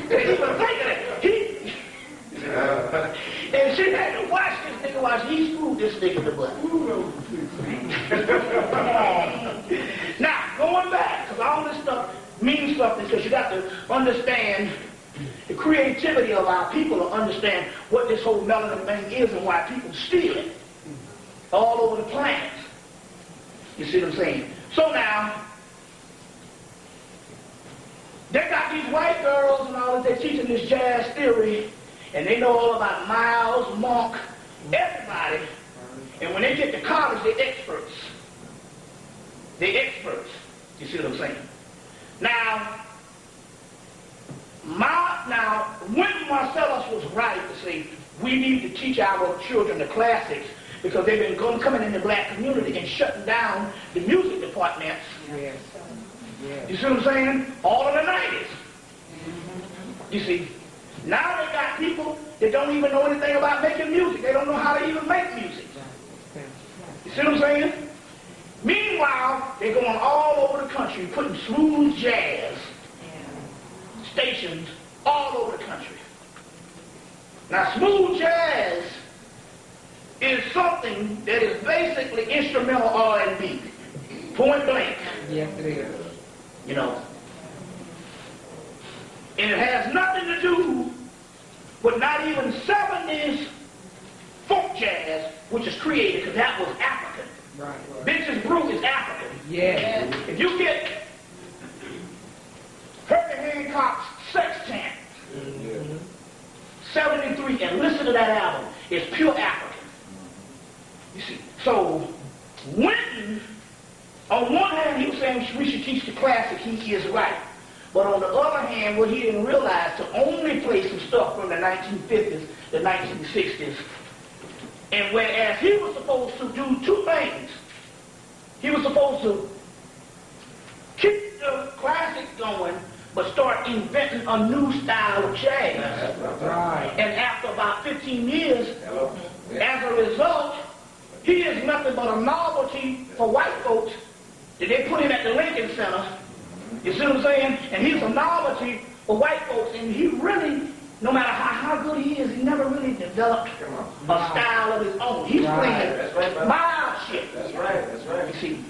They even thinking it. And she had to watch this nigga while he screwed this nigga in the butt. Now, going back, because all this stuff means something, because you got to understand the creativity of our people to understand what this whole melanin thing is and why people steal it all over the planet. You see what I'm saying? So now, they got these white girls and all that, they're teaching this jazz theory, and they know all about Miles, Monk, everybody. And when they get to college, they're experts. They're experts. You see what I'm saying? Now, when Marcellus was right to say we need to teach our children the classics because they've been coming in the black community and shutting down the music departments. Yes. Yes. You see what I'm saying? All in the 90s. You see, now they got people that don't even know anything about making music. They don't know how to even make music. You see what I'm saying? Meanwhile, they're going all over the country putting smooth jazz stations all over the country. Now, smooth jazz is something that is basically instrumental R&B. Point blank. Yes, it is. You know. And it has nothing to do with not even 70s folk jazz, which is created, because that was African. Right. Bitches Brew is African. Yeah. If you get Herbie Hancock's Sextant, 73, and listen to that album, it's pure African. You see, so Winton, on one hand, he was saying we should teach the classic, he is right. But on the other hand, what he didn't realize, to only play some stuff from the 1950s, the 1960s, and whereas he was supposed to do two things. He was supposed to keep the classics going, but start inventing a new style of jazz. Right. And after about 15 years, as a result, he is nothing but a novelty for white folks that they put him at the Lincoln Center. You see what I'm saying? And he's a novelty for white folks, and he really, no matter how good he is, he never really developed a style of his own. He's playing mild shit. That's right. You see?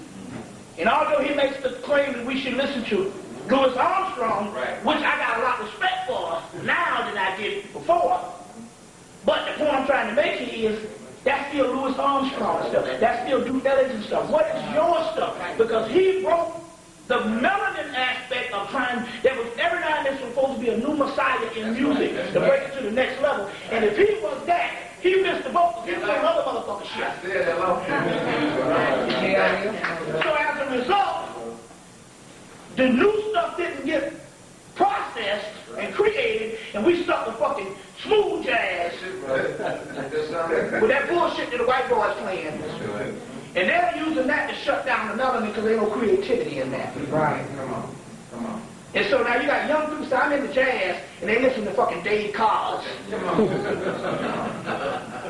And although he makes the claim that we should listen to Louis Armstrong, which I got a lot of respect for now than I did before, but the point I'm trying to make here is that's still Louis Armstrong stuff. That's still Duke Ellington stuff. What is your stuff? Because he broke the melanin aspect of trying, there was every now and then supposed to be a new messiah in music to break it to the next level. And if he was that, he missed the boat. He was some other motherfucker shit. So as a result, the new stuff didn't get processed and created, and we stuck with fucking smooth jazz with that bullshit that the white boys playing. And they're using that to shut down the melanin because there's no creativity in that. Right. Come on. And so now you got young people, so I'm into jazz, and they listen to fucking Dave Cards.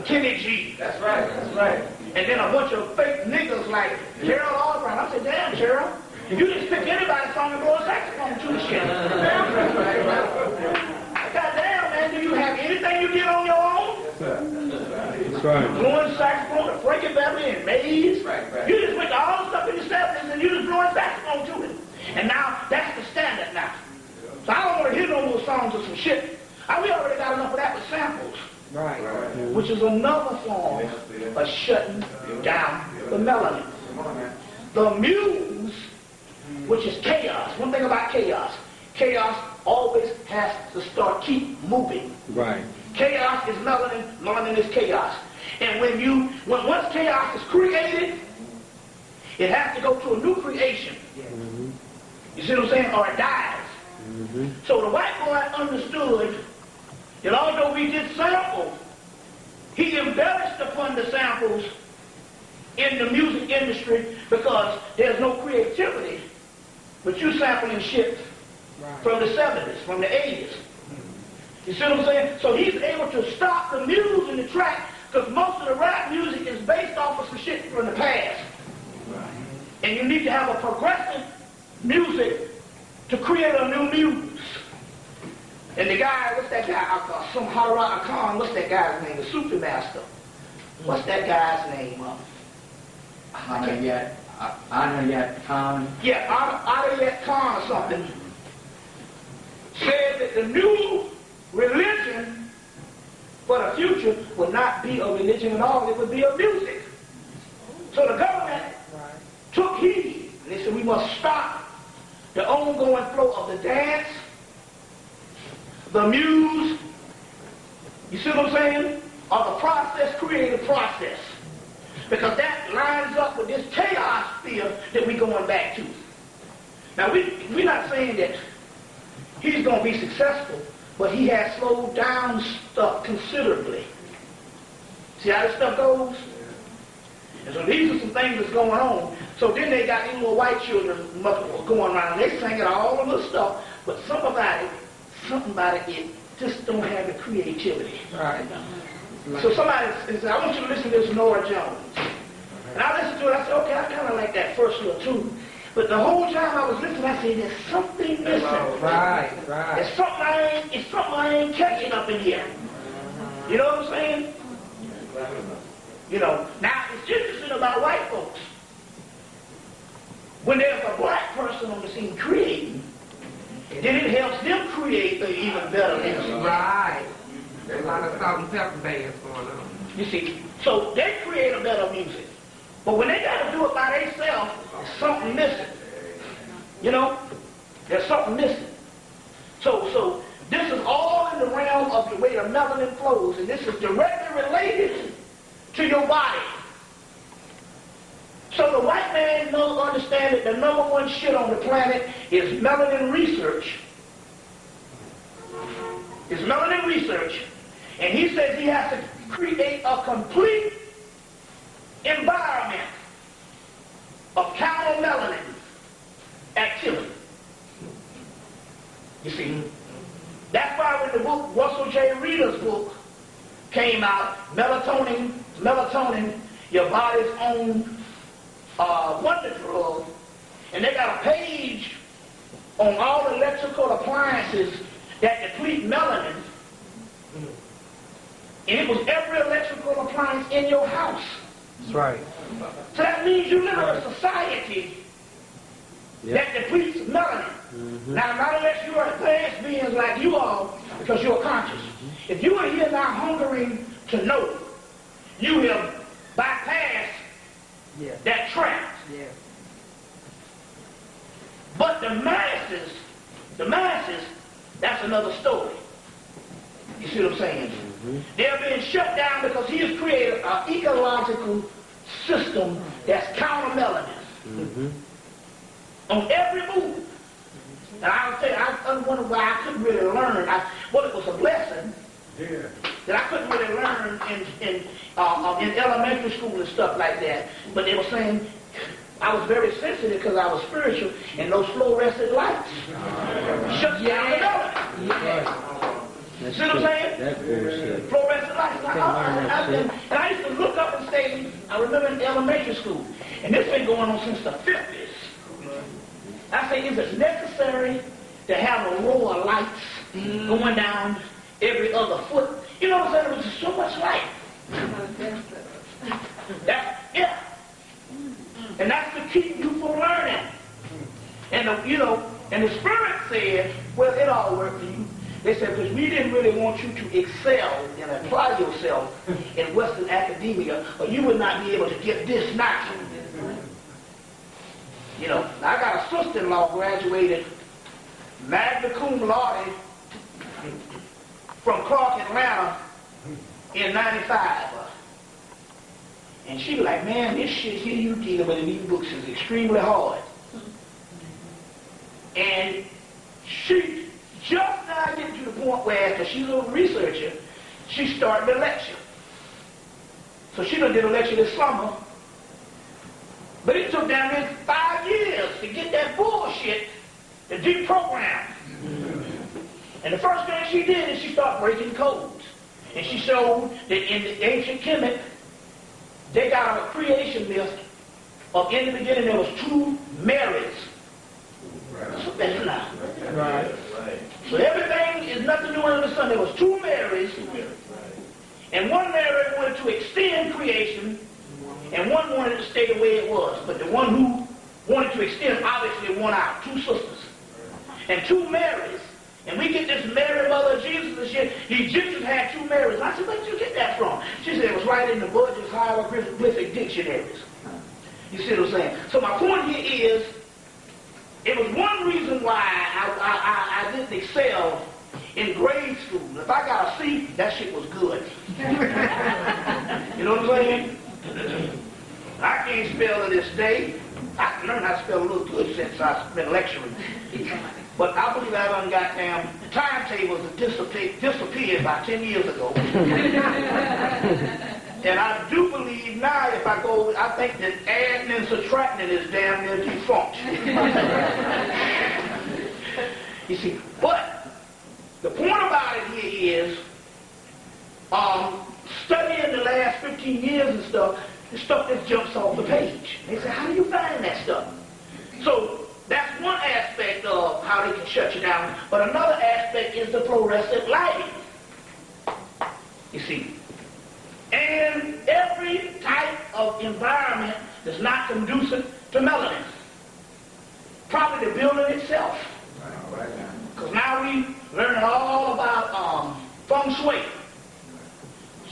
Kenny G. That's right. And then a bunch of fake niggas like Gerald Albright. I said, damn, Gerald, you just pick anybody's song and blow a saxophone to the shit. Goddamn, man, do you have anything you did on your own? That's right. Blowing saxophone to Frankie Beverly and Maze. Right. You just went to all the stuff in the 70s and you just blowing saxophone to it. And now that's the standard now. So I don't want to hear no more songs or some shit. We already got enough of that with samples. Right. Which is another form of shutting down the melanin. The muse, which is chaos. One thing about chaos always has to keep moving. Right. Chaos is melanin, melanin is chaos. And when once chaos is created, it has to go to a new creation. Mm-hmm. You see what I'm saying? Or it dies. Mm-hmm. So the white boy understood that although we did samples, he embellished upon the samples in the music industry because there's no creativity. But you sampling shit from the 70s, from the 80s. You see what I'm saying? So he's able to stop the muse in the track because most of the rap music is based off of some shit from the past. And you need to have a progressive music to create a new muse. And the guy, what's that guy? Some Afrikan, what's that guy's name? The Sufi master. What's that guy's name? Khan. Yeah, Adiyat Khan or something. Said that the new religion for the future would not be a religion at all. It would be a music. So the government took heed. And they said we must stop the ongoing flow of the dance, the muse, you see what I'm saying? Or the process, creative process. Because that lines up with this chaos sphere that we're going back to. Now, we're not saying that he's going to be successful, but he has slowed down stuff considerably. See how this stuff goes? And so these are some things that's going on. So then they got these little white children going around, and they singing all of this stuff, but something about it just don't have the creativity. Right. So somebody said, I want you to listen to this Nora Jones. And I listened to it, I said, okay, I kind of like that first little tune. But the whole time I was listening, I said, there's something missing. Right. There's something I ain't catching up in here. You know what I'm saying? You know, now it's interesting about white folks. When there's a black person on the scene creating, then it helps them create an even better music. Right. There's a lot of salt and pepper bands going on. You see, so they create a better music. But when they got to do it by themselves, there's something missing. You know? There's something missing. So this is all in the realm of the way the melanin flows, and this is directly related to your body. So the white man knows, understand that the number one shit on the planet is melanin research. It's melanin research. And he says he has to create a complete environment of counter-melanin activity. You see, that's why when the book, Russell J. Reader's book, came out, Melatonin, your body's own wonder drug, and they got a page on all electrical appliances that deplete melanin, and it was every electrical appliance in your house. That's right. So that means you live in a society that depletes melanin. Now, not unless you are advanced beings like you are, because you're conscious. If you are here now hungering to know, you have bypassed that trap. Yeah. But the masses, that's another story. You see what I'm saying? They're being shut down because he has created an ecological system that's counter-melanin on every move. And I'll tell you, I wonder why I couldn't really learn. Well, it was a blessing that I couldn't really learn in elementary school and stuff like that. But they were saying I was very sensitive because I was spiritual, and those fluorescent lights shut down the melanin. See what I'm saying? That bullshit. Fluorescent lights. And I used to look up and say, I remember in elementary school, and this been going on since the 50s. I say, is it necessary to have a row of lights going down every other foot? You know what I'm saying? It was just so much light. And that's to keep you from learning. And and the Spirit said, well, it all worked for you. They said, because we didn't really want you to excel and apply yourself in Western academia, or you would not be able to get this now. You know, I got a sister-in-law graduated magna cum laude from Clark, Atlanta in 95. And she was like, man, this shit here you dealing with in these books is extremely hard. And she just now getting to the point where, because she's a researcher, she started a lecture. So she done did a lecture this summer. But it took down there 5 years to get that bullshit to deprogram. And the first thing she did is she started breaking codes. And she showed that in the ancient Kemet, they got a creation list of, in the beginning there was 2 Marys. So that's not. Right. So everything is nothing new under the sun. There was two Marys, and one Mary wanted to extend creation, and one wanted to stay the way it was. But the one who wanted to extend obviously won out. Two sisters. And two Marys. And we get this Mary, mother of Jesus and shit. The Egyptians had two Marys. I said, where did you get that from? She said it was right in the Burgess hieroglyphic dictionaries. You see what I'm saying? So my point here is, it was one reason why I didn't excel in grade school. If I got a C, that shit was good. You know what I'm saying? I can't spell to this day. I can learn how to spell a little good since I've been lecturing. But I believe I done goddamn timetables that disappeared about 10 years ago. And I do believe now if I go, I think that adding and subtracting is damn near defunct. You see, but the point about it here is, studying the last 15 years and stuff, the stuff that jumps off the page. They say, how do you find that stuff? So that's one aspect of how they can shut you down. But another aspect is the fluorescent lighting. You see. And every type of environment that's not conducive to melanin. Probably the building itself. Because now we learning all about feng shui.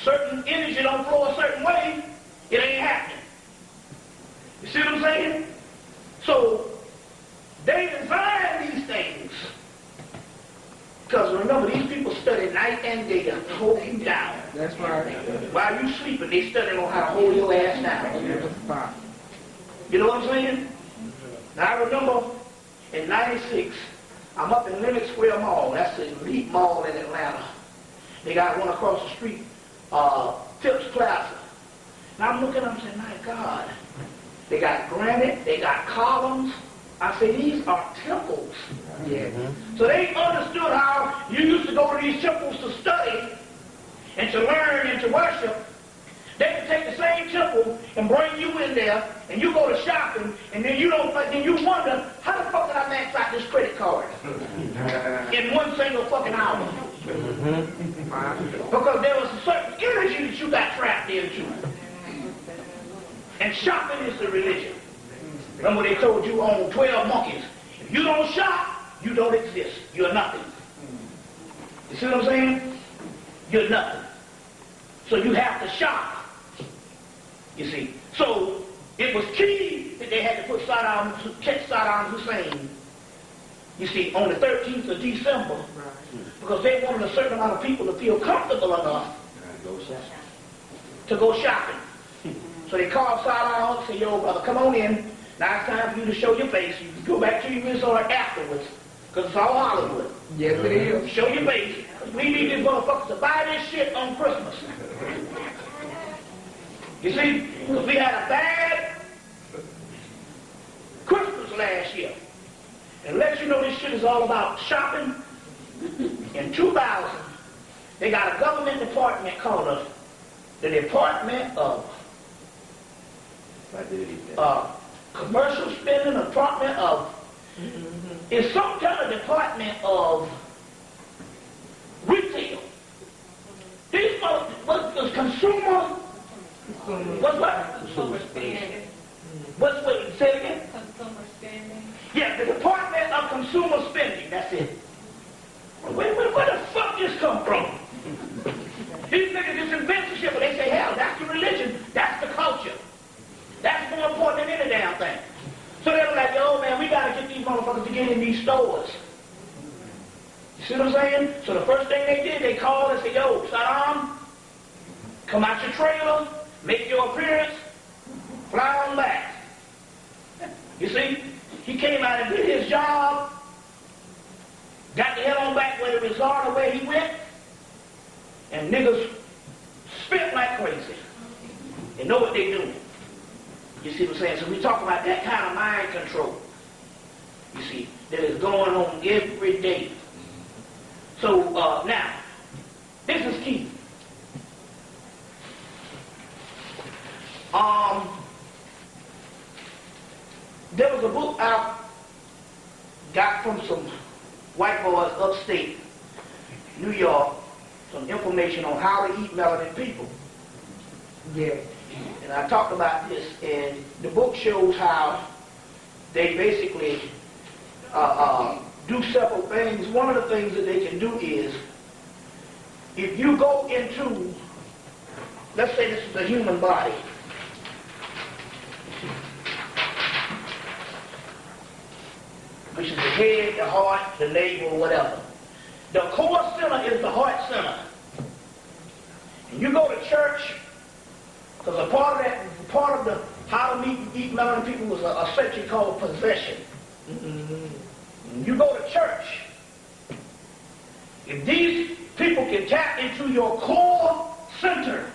Certain energy don't flow a certain way, it ain't happening. You see what I'm saying? So they design these things. Because remember, these people study night and day to hold you down. That's right. While you sleeping, they study on how to hold your ass down. You know what I'm saying? Now I remember in '96, I'm up in Lenox Square Mall. That's the elite mall in Atlanta. They got one across the street, Phipps Plaza. Now I'm looking up and saying, my God, they got granite, they got columns. I say, these are temples. Yeah. So they understood how you used to go to these temples to study and to learn and to worship. They could take the same temple and bring you in there, and you go to shopping, and then you wonder, how the fuck did I max out this credit card in one single fucking hour? Because there was a certain energy that you got trapped into. And shopping is the religion. Remember they told you on 12 monkeys, if you don't shop, you don't exist. You're nothing. You see what I'm saying? You're nothing. So you have to shop. You see. So it was key that they had to put catch Saddam Hussein, you see, on the 13th of December, because they wanted a certain amount of people to feel comfortable enough to go shopping. So they called Saddam and said, yo, brother, come on in. Now it's time for you to show your face. You can go back to your resort afterwards, because it's all Hollywood. Yes, it is. Show your face. We need these motherfuckers to buy this shit on Christmas. You see? Because we had a bad Christmas last year. And let you know this shit is all about shopping. In 2000, they got a government department called the Department of Commercial Spending, Department of... It's some kind of department of retail. These was consumer... What's what? Consumer spending. What's what? Say it again? Consumer spending. Yeah, the Department of Consumer Spending. That's it. Where the fuck this come from? These niggas just invent shit, but they say, hell, that's the religion, that's the culture. That's more important than any damn thing. So they were like, yo, man, we gotta get these motherfuckers to get in these stores. You see what I'm saying? So the first thing they did, they called and said, yo, Saddam, come out your trailer, make your appearance, fly on back. You see? He came out and did his job, got the hell on back where the resort or where he went, and niggas spit like crazy. They know what they doing. You see what I'm saying? So we talk about that kind of mind control, you see, that is going on every day. So now, this is key. There was a book I got from some white boys upstate. New York, some information on how to eat melanin people. Yeah. And I talked about this, and the book shows how they basically do several things. One of the things that they can do is, if you go into, let's say this is the human body. Which is the head, the heart, the navel, whatever. The core center is the heart center. And you go to church, because a part of the how to eat melanin people was a section called possession. Mm-hmm. You go to church. If these people can tap into your core center,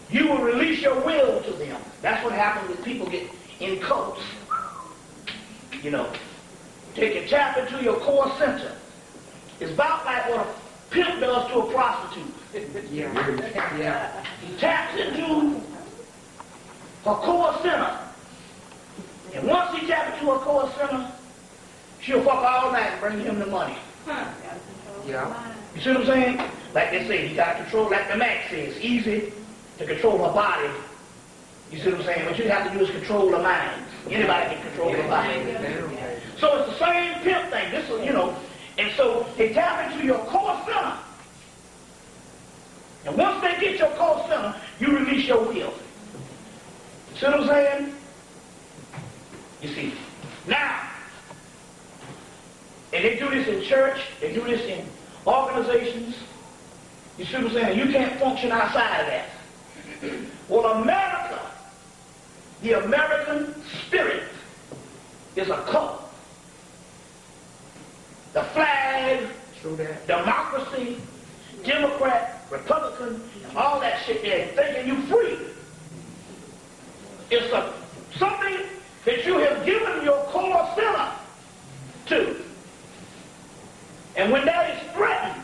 you will release your will to them. That's what happens when people get in cults. You know, they can tap into your core center. It's about like what a pimp does to a prostitute. Yeah. He taps into her core center. And once he taps into her core center, she'll fuck all night and bring him the money. Yeah. You see what I'm saying? Like they say, you got to control, like the Max says, it's easy to control her body. You see what I'm saying? What you have to do is control the mind. Anybody can control the body. So it's the same pimp thing. This is, you know, and so they tap into your core center. And once they get your core center, you release your will. See what I'm saying? You see. Now, and they do this in church, they do this in organizations. You see what I'm saying? You can't function outside of that. Well, America, the American spirit, is a cult. The flag, democracy, Democrat, Republican, and all that shit there, thinking you free. It's something that you have given your core center to. And when that is threatened,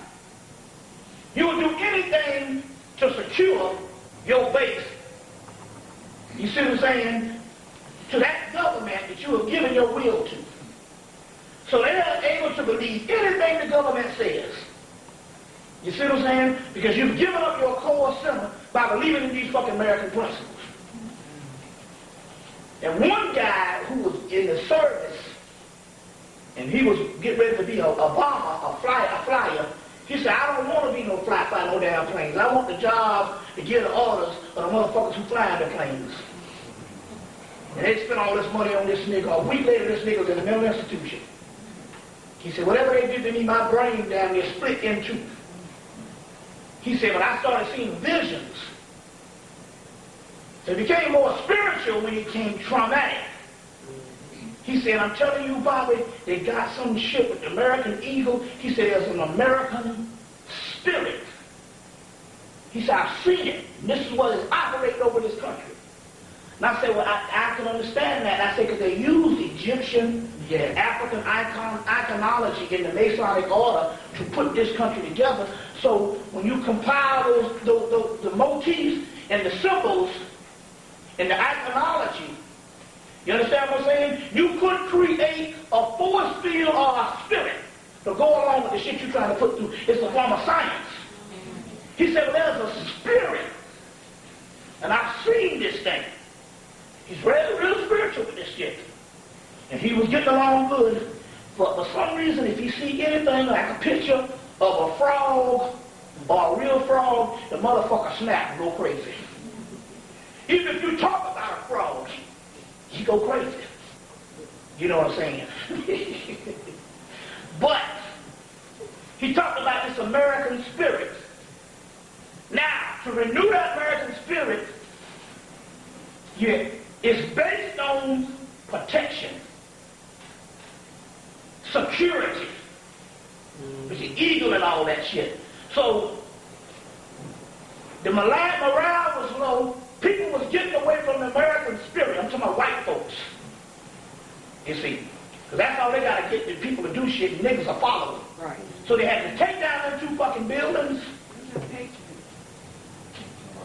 you will do anything to secure your base. You see what I'm saying? To that government that you have given your will to. So they are able to believe anything the government says. You see what I'm saying? Because you've given up your core center by believing in these fucking American principles. And one guy who was in the service, and he was getting ready to be a bomber, a flyer, he said, I don't want to be no fly no damn planes. I want the job to give the orders of the motherfuckers who fly the planes. And they spent all this money on this nigga. A week later, this nigga was in a mental institution. He said, whatever they did to me, my brain down there split in two. He said, but I started seeing visions. So it became more spiritual when it became traumatic. He said, I'm telling you, Bobby, they got some shit with the American eagle. He said, there's an American spirit. He said, I've seen it. And this is what is operating over this country. And I said, well, I can understand that. And I said, because they use Egyptian and African iconology in the Masonic order to put this country together. So when you compile the motifs and the symbols and the iconology, you understand what I'm saying? You could create a force field or a spirit to go along with the shit you're trying to put through. It's a form of science. He said, well, there's a spirit. And I've seen this thing. He's real spiritual with this shit. And he was getting along good. But for some reason, if he see anything like a picture of a frog or a real frog, the motherfucker snap and go crazy. Even if you talk about a frog, he go crazy. You know what I'm saying? But he talked about this American spirit. Now, to renew that American spirit, it's based on protection, security, with the eagle and all that shit. So the morale was low. People was getting away from the American spirit. I'm talking about white folks. You see. Because that's all they got to get the people to do shit, and niggas are following. Right. So they had to take down them 2 fucking buildings,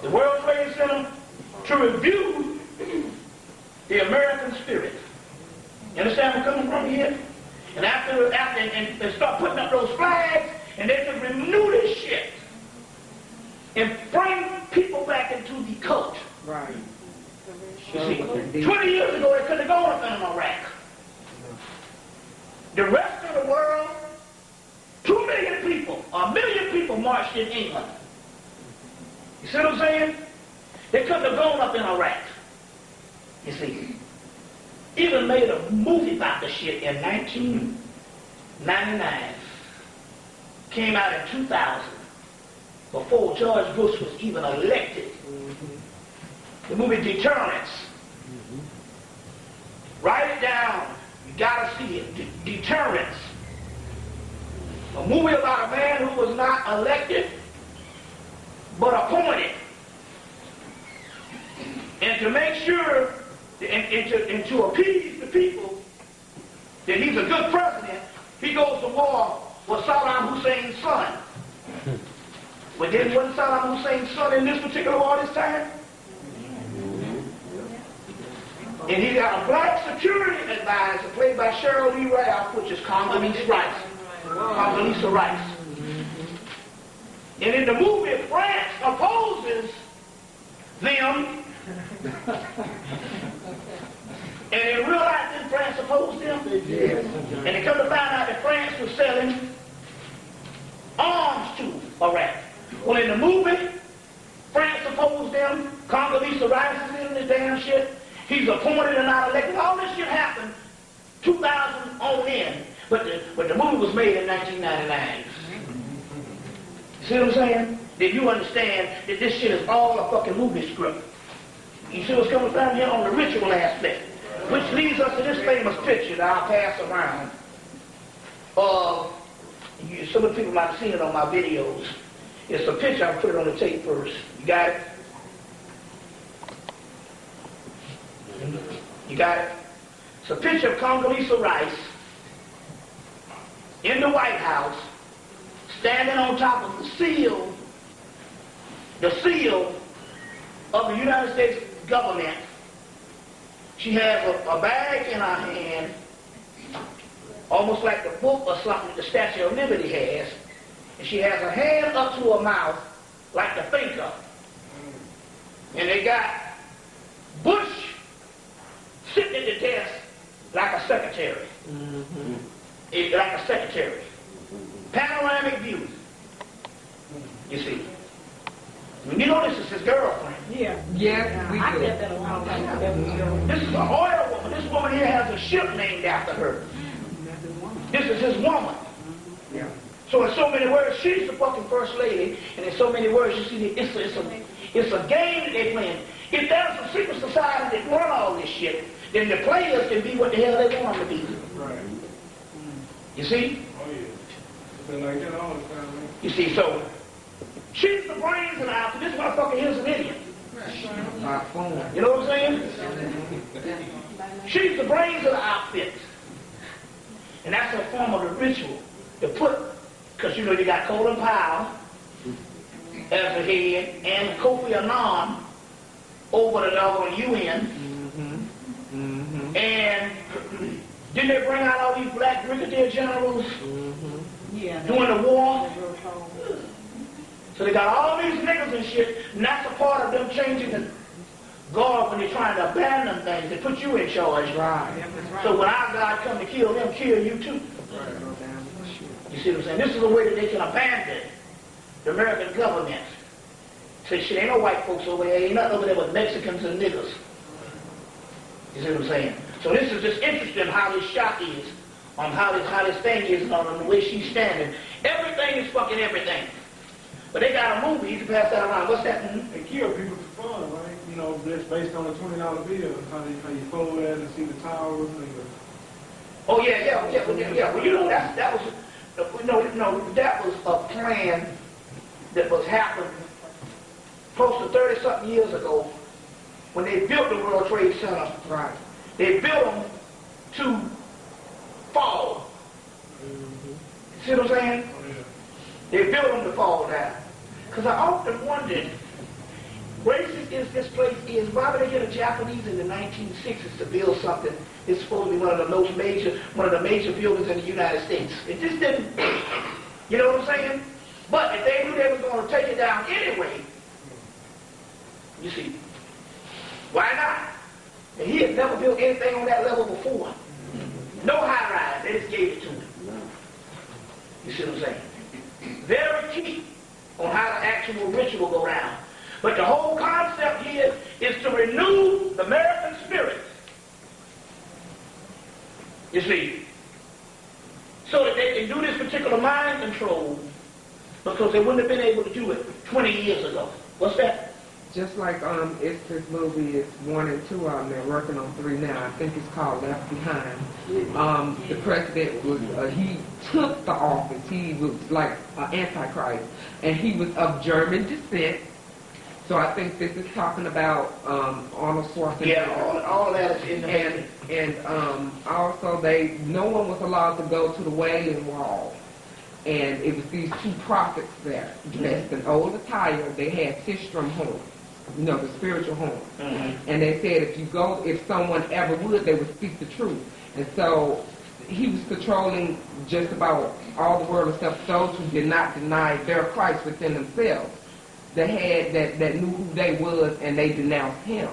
the World Trade Center, to review the American spirit. You understand where I'm coming from here? And after and start putting up those flags, and bring people back into the cult. Right. You see, 20 years ago, they couldn't have gone up in Iraq. The rest of the world, 2 million people, 1 million people marched in England. You see what I'm saying? They couldn't have gone up in Iraq. You see. Even made a movie about the shit in 1999. Came out in 2000. Before George Bush was even elected. The movie Deterrence. Write it down. You gotta see it. Deterrence. A movie about a man who was not elected, but appointed. And to make sure, and to appease the people that he's a good president, he goes to war with Saddam Hussein's son. But then wasn't Saddam Hussein's son in this particular war this time? And he got a black security advisor played by Cheryl Lee Ralph, which is Condoleezza Rice. Condoleezza Rice. And in the movie, France opposes them. And in real life, did France oppose them? And they come to find out that France was selling arms to Iraq. Well, in the movie, France opposed them. Condoleezza Rice is in this damn shit. He's appointed and not elected. All this shit happened 2000 on in. But the movie was made in 1999. See what I'm saying? Then you understand that this shit is all a fucking movie script. You see what's coming from here on the ritual aspect. Which leads us to this famous picture that I'll pass around. Some of the people might have seen it on my videos. It's a picture. I'll put it on the tape first. You got it? You got it? It's a picture of Condoleezza Rice in the White House, standing on top of the seal of the United States government. She has a bag in her hand, almost like the book or something the Statue of Liberty has, and she has her hand up to her mouth like the thinker. And they got Bush sitting at the desk like a secretary. Like a secretary. Panoramic view. You see. You know this is his girlfriend. Yeah. Yes, we I do. said that a long time ago. This is an oil woman. This woman here has a ship named after her. This is his woman. Yeah. So in so many words, she's the fucking first lady, and in so many words, you see, it's a game that they're playing. If there's a secret society that run all this shit, then the players can be what the hell they want them to be. Right. You see? Oh, yeah. It's been like that all the time, man. You see, so she's the brains of the outfit. This motherfucker here's an idiot. My phone. You know what I'm saying? She's the brains of the outfit. And that's a form of the ritual. To put, because you know you got Colin Powell as the head and Kofi Annan over the doggone UN. And didn't they bring out all these black brigadier generals during the war? So they got all these niggas and shit, and that's a part of them changing the guard when they're trying to abandon things. They put you in charge. Right. So when our God come to kill them, kill you too. You see what I'm saying? This is a way that they can abandon the American government. Say, shit, ain't no white folks over there. Ain't nothing over there but Mexicans and niggas. You see what I'm saying? So this is just interesting how this shot is, on how this thing is, and on the way she's standing. Everything is fucking everything. But they got a movie, you can pass that around. What's that? They kill people for fun, right? You know, that's based on a $20 bill. How you fold that and see the towers and the... Oh yeah. Well, you know that was that was a plan that was happening close to 30-something years ago when they built the World Trade Center. Right. They built them to fall. See what I'm saying? Oh, yeah. They built them to fall down. Because I often wondered, racist as this place is, why would they get a Japanese in the 1960s to build something? It's supposed to be one of the major buildings in the United States. It just didn't, you know what I'm saying? But if they knew they were going to take it down anyway, you see, why not? And he had never built anything on that level before. No high rise, they just gave it to him. You see what I'm saying? Very key on how the actual ritual go down. But the whole concept here is to renew the American spirit. You see, so that they can do this particular mind control, because they wouldn't have been able to do it 20 years ago. What's that? Just like it's this movie, it's 1 and 2 out there, working on 3 now. I think it's called Left Behind. The president was he took the office. He was like an antichrist, and he was of German descent. So I think this is talking about Arnold Schwarzenegger. Yeah, all of that is in the and also no one was allowed to go to the Wailing Wall. And it was these 2 prophets there, dressed in old attire. They had sistrum horns, the spiritual horns. And they said if someone ever would, they would speak the truth. And so he was controlling just about all the world except those who did not deny their Christ within themselves. They had that knew who they was, and they denounced him.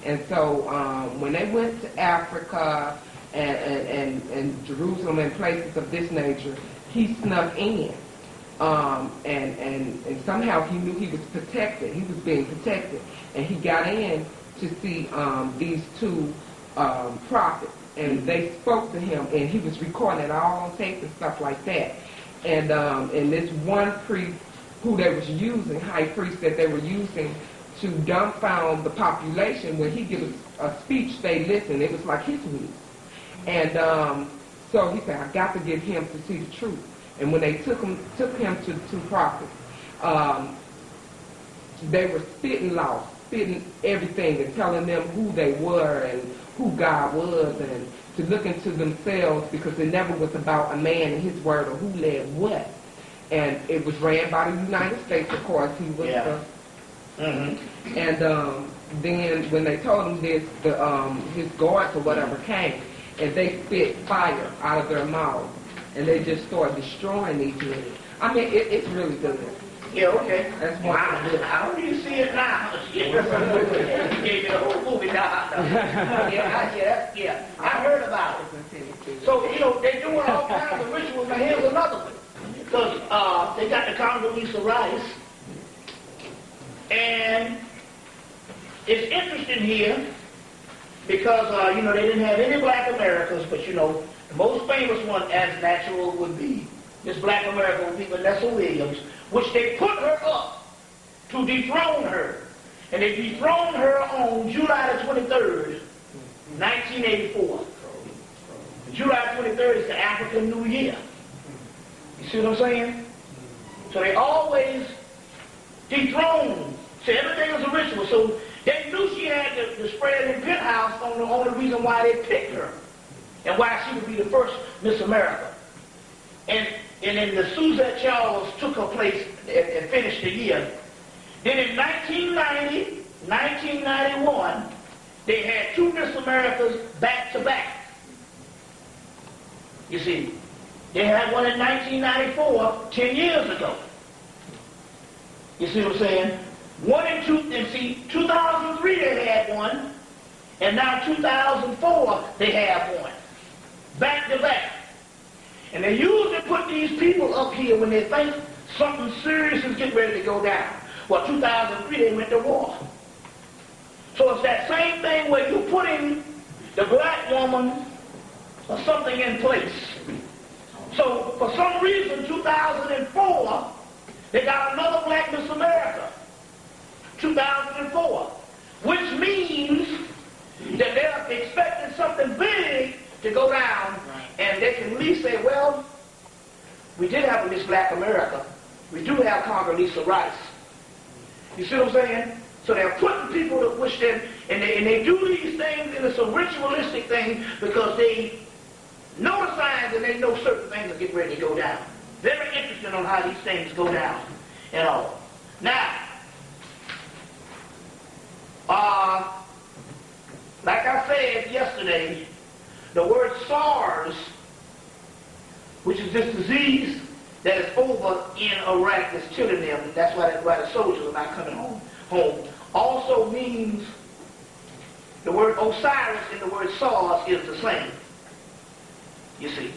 And so when they went to Africa and Jerusalem and places of this nature, he snuck in, and somehow he knew he was protected. He was being protected, and he got in to see these 2 prophets, and they spoke to him, and he was recording it all on tape and stuff like that. And this one priest who they was using, high priest that they were using to dumbfound the population, when he gives a speech, they listen. It was like his news. And so he said, I got to get him to see the truth. And when they took him to the 2 prophets, they were spitting everything and telling them who they were and who God was, and to look into themselves, because it never was about a man and his word or who led what. And it was ran by the United States, of course. He was And then when they told him this, his guards or whatever came, and they spit fire out of their mouths, and they just started destroying these men. I mean, it's really good. Yeah, okay. That's what How do you see it now? You gave me the whole movie now. Yeah. I heard about it. So, they're doing all kinds of rituals. Now, here's another one. Because they got the Condoleezza Rice. And it's interesting here because, they didn't have any black Americans, but, the most famous one, as natural, would be this black American would be Vanessa Williams, which they put her up to dethrone her. And they dethroned her on July the 23rd, 1984. July 23rd is the African New Year. You see what I'm saying? So they always dethrone. So everything is a ritual. So they knew she had the spread in penthouse on the only reason why they picked her. And why she would be the first Miss America. And then the Suzette Charles took her place and finished the year. Then in 1990, 1991, they had 2 Miss Americas back to back. You see, they had one in 1994, 10 years ago. You see what I'm saying? 1 and 2, and see, 2003 they had one, and now 2004 they have one. Back to back. And they usually put these people up here when they think something serious is getting ready to go down. Well, 2003 they went to war. So it's that same thing where you're putting the black woman or something in place. So for some reason, 2004, they got another black Miss America. 2004. Which means that they're expecting something big to go down, and they can at least say, well, we did have a Miss Black America. We do have Condoleezza Rice. You see what I'm saying? So they're putting people to wish them, and they do these things, and it's a ritualistic thing because they know the signs and they know certain things are getting ready to go down. Very interesting on how these things go down and all. Now, like I said yesterday, the word SARS, which is this disease, that is over in Iraq that's killing them. That's why the soldiers are not coming home. Also means the word Osiris and the word Sothis is the same. You see.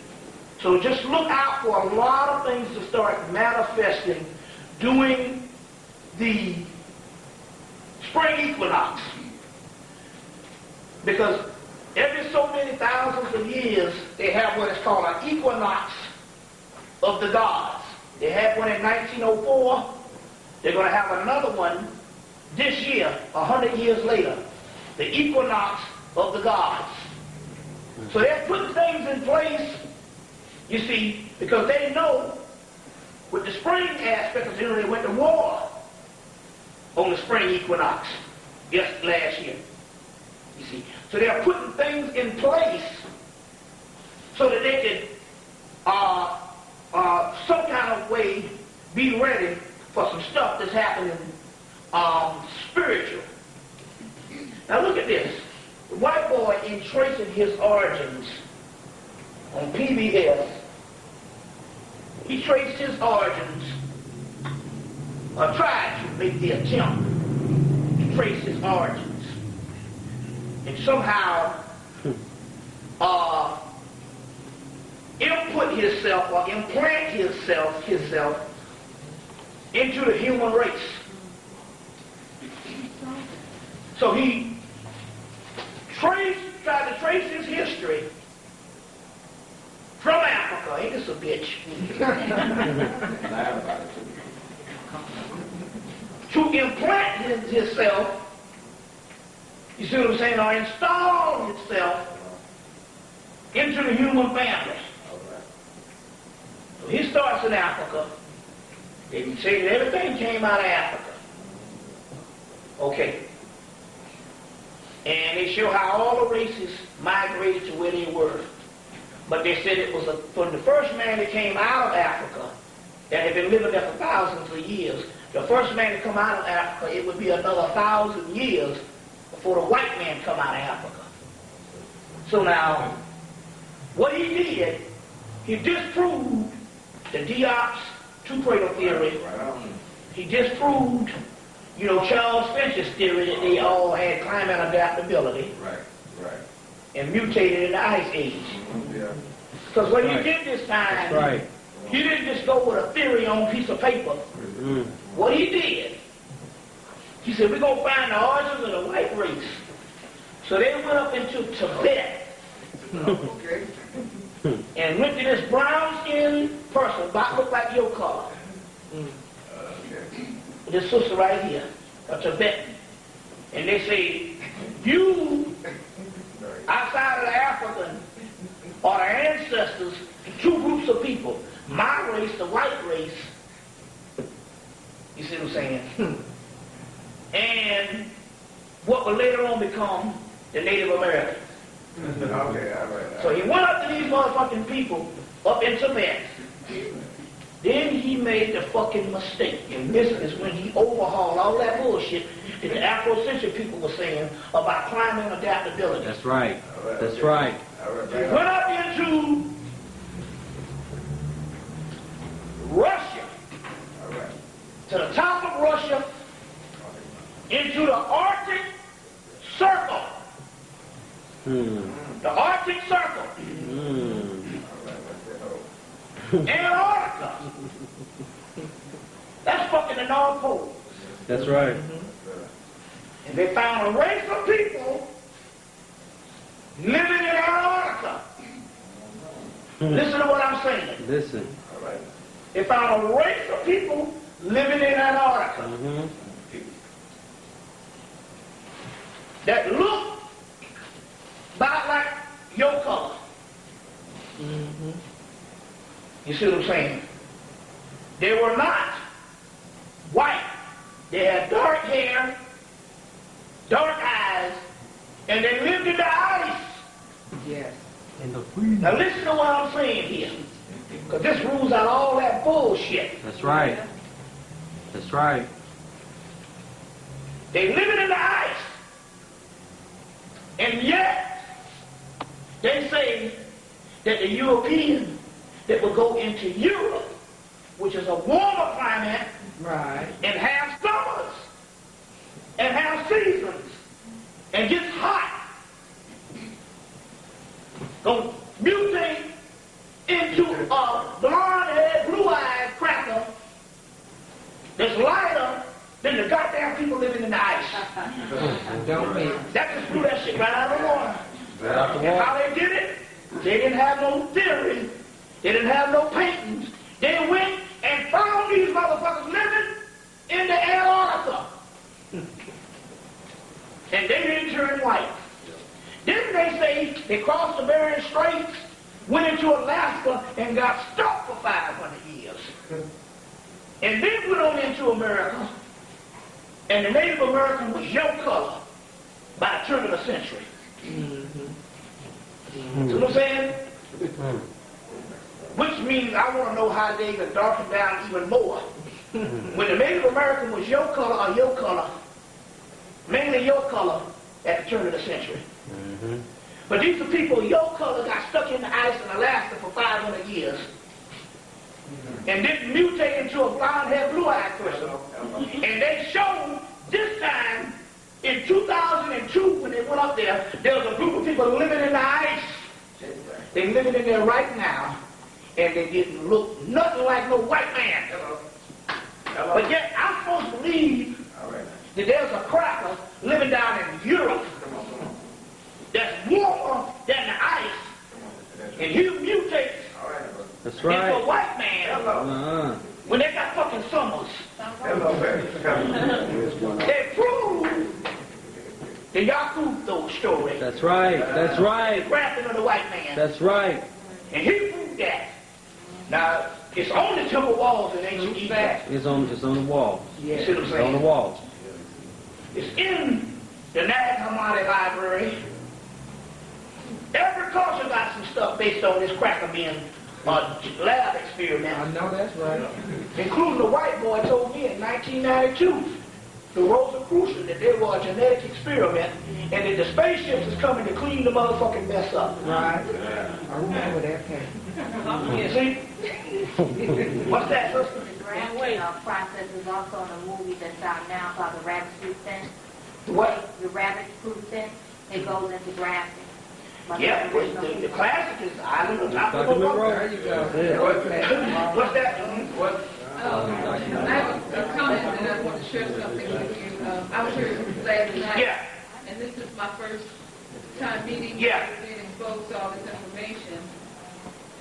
So just look out for a lot of things to start manifesting during the spring equinox. Because every so many thousands of years, they have what is called an equinox of the gods. They had one in 1904. They're going to have another one this year, 100 years later. The equinox of the gods. So they're putting things in place, you see, because they know with the spring aspect, because they went to war on the spring equinox just last year. You see. So they're putting things in place so that they can some kind of way be ready for some stuff that's happening spiritual. Now look at this. The white boy, in tracing his origins on PBS, he traced his origins, or tried to make the attempt to trace his origins, and somehow input himself or implant himself into the human race. So he tried to trace his history from Africa. Ain't this a bitch? To implant himself, you see what I'm saying, or install himself into the human family. So he starts in Africa. They can say that everything came out of Africa. Okay. And they show how all the races migrated to where they were. But they said it was from the first man that came out of Africa, that had been living there for thousands of years. The first man to come out of Africa, it would be another 1,000 years before the white man come out of Africa. So now, what he did, he disproved the Diop's two-cradle theory. He disproved, you know, Charles Finch's theory that they all had climate adaptability. And mutated in the Ice Age. Because what he did this time, he didn't just go with a theory on a piece of paper. What he did, he said, we're going to find the origins of the white race. So they went up into Tibet. And went to this brown-skinned person, about looked like your car. This sister right here, a Tibetan. And they say, you, outside of the African, are the ancestors to two groups of people. My race, the white race. You see what I'm saying? And what will later on become the Native Americans. So he went up to these motherfucking people up in Tibet. Then he made the fucking mistake. And this is when he overhauled all that bullshit that the Afrocentric people were saying about climate adaptability. That's right. That's right. He went up into Russia, to the top of Russia, into the Arctic Circle. The Arctic Circle. Antarctica. That's fucking the North Pole. That's right. And they found a race of people living in Antarctica. Listen to what I'm saying. Listen. They found a race of people living in Antarctica that looked about like your color. You see what I'm saying? They were not white. They had dark hair, dark eyes, and they lived in the ice. Yes. Now listen to what I'm saying here, because this rules out all that bullshit. That's right. That's right. They living in the ice, and yet they say that the European that would go into Europe which is a warmer climate, Right. and have summers, and have seasons, and gets hot, gonna mutate into a blonde-haired, blue-eyed cracker that's lighter than the goddamn people living in the ice. Don't mix. That just blew that shit right out of the water. Right out the And wall. how they did it, they didn't have no theory. They didn't have no paintings. They went and found these motherfuckers living in the Antarctica. And they didn't turn white. Didn't they say they crossed the Bering Straits, went into Alaska, and got stuck for 500 years? And then went on into America, and the Native American was your color by the turn of the century. See what I'm saying? Which means I want to know how they can darken down even more. When the Native American was your color, mainly your color at the turn of the century. But these are people, your color got stuck in the ice in Alaska for 500 years. And didn't mutate into a blonde-haired, blue-eyed person. And they showed this time, in 2002, when they went up there was a group of people living in the ice. They're living in there right now, and they didn't look nothing like no white man. But yet, I'm supposed to believe that there's a cracker living down in Europe that's warmer than the ice, and he mutates That's into right. a white man when they got fucking summers. They prove the Yakuto story. That's right. That's The right. grafting of the white man. That's right. And he proved that. Now, it's on the temple walls in ancient Egypt. It's on the wall. You see what I'm It's on the saying? walls. It's in the Nag Hammadi library. Every culture got some stuff based on this cracker being a lab I experiment. know that's right. Including the white boy told me in 1992, the Rosicrucian, that there was a genetic experiment and that the spaceships is coming to clean the motherfucking mess up. Right. I remember that case. You see? What's that, sister? The grafting process is also in a movie that's out now called The Rabbit Proof Sense. What? The Rabbit Proof Sense. It goes into grafting. Like Yeah, the original the people. classic is Island of Document Rock. roll. There you go. What's that? What? I have a comment and I want to share something with you. I was here last night, Yeah. and this is my first time meeting you Yeah. and being exposed to all this information.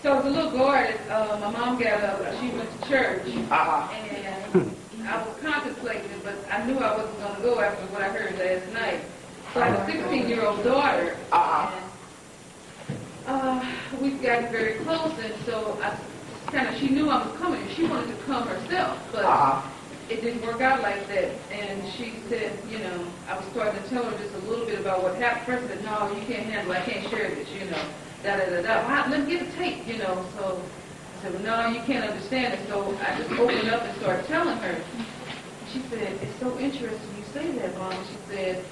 So as a little guard, my mom got up, she went to church, Uh-huh. and I was contemplating it, but I knew I wasn't going to go after what I heard last night. So I have a 16-year-old daughter, Uh-huh. and we've gotten very close, and so she knew I was coming, and she wanted to come herself, but Uh-huh. it didn't work out like that. And she said, I was starting to tell her just a little bit about what happened. First, I said, no, you can't handle it, I can't share this, da-da-da-da. Well, let me get a tape, So I said, well, no, you can't understand it. So I just opened up and started telling her. She said, it's so interesting you say that, Mom. She said,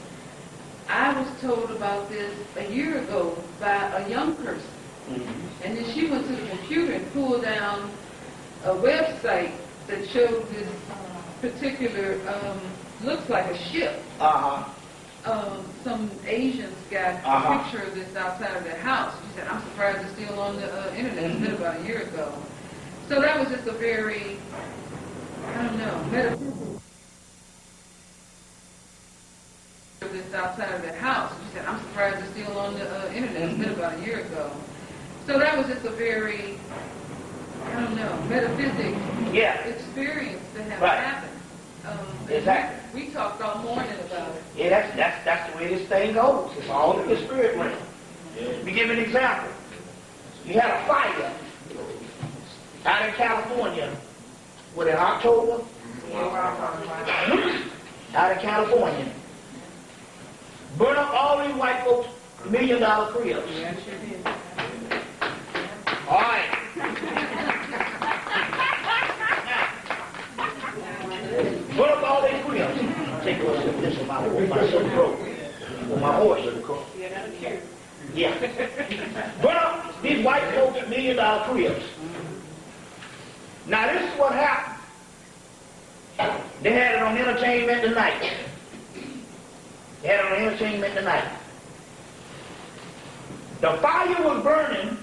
I was told about this a year ago by a young person. And then she went to the computer and pulled down a website that showed this particular, looks like a ship. Uh-huh. Some Asians got Uh-huh. a picture of this outside of their house. She said, I'm surprised it's still on the internet. It's been about a year ago. So that was just a very, I don't know, metaphysical. This outside of their house. She said, I'm surprised it's still on the internet. It's been about a year ago. So that was just a very, I don't know, metaphysical experience that had happened. Exactly. We talked all morning about it. Yeah, that's the way this thing goes. It's all in the spirit realm. Let me give you an example. You had a fire out in California, in October? Out in California. Burn up all these white folks' $1 million cribs. Yeah, sure did. All right. Burn up all these cribs. Take a look at this on my throat. On my horse. Yeah. Burn up these white folks' $1 million cribs. Now this is what happened. They had it on Entertainment Tonight. They had it on Entertainment Tonight. The fire was burning.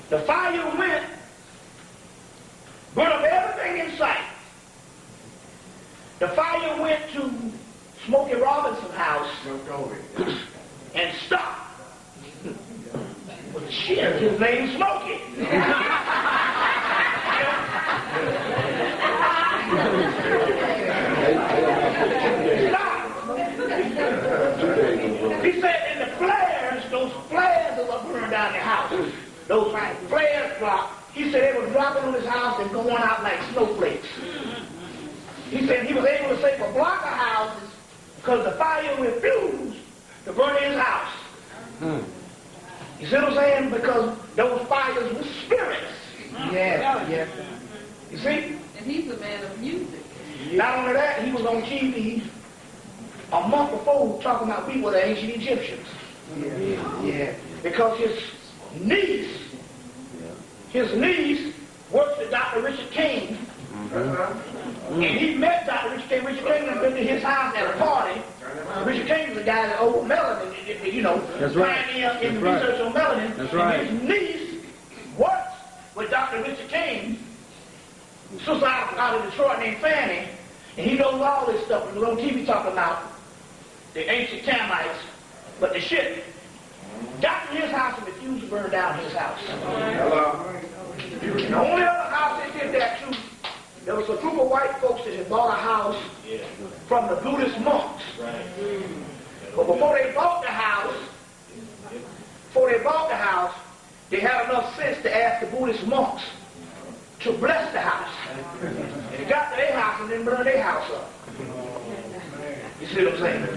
The fire went, burned up everything in sight. The fire went to Smokey Robinson's house and stopped. Well, shit, his name's Smokey. Stop. He said in the flares, those flares that were burned down the house, those flares dropped. He said they were dropping on his house and going out like snowflakes. He said he was able to save a block of houses because the fire refused to burn his house. You see what I'm saying? Because those fires were spirits. Yes, yes. You see? And he's a man of music. Not only that, he was on TV a month before talking about we were the ancient Egyptians. Yeah. Because his niece works with Dr. Richard King. And he met Dr. Richard King. Richard King had been to his house at a party. Richard King was the guy that owned Melanin, you know, That's right. in the research on Melanin. That's right. And his niece works with Dr. Richard King, sister out of Detroit named Fanny, and he knows all this stuff. He was on TV talking about the ancient Camites, but the shit got to his house and refused to burn down his house. The only other house they did that to, there was a group of white folks that had bought a house from the Buddhist monks. But before they bought the house, they had enough sense to ask the Buddhist monks to bless the house. And they got to their house and then burned their house up. You see what I'm saying?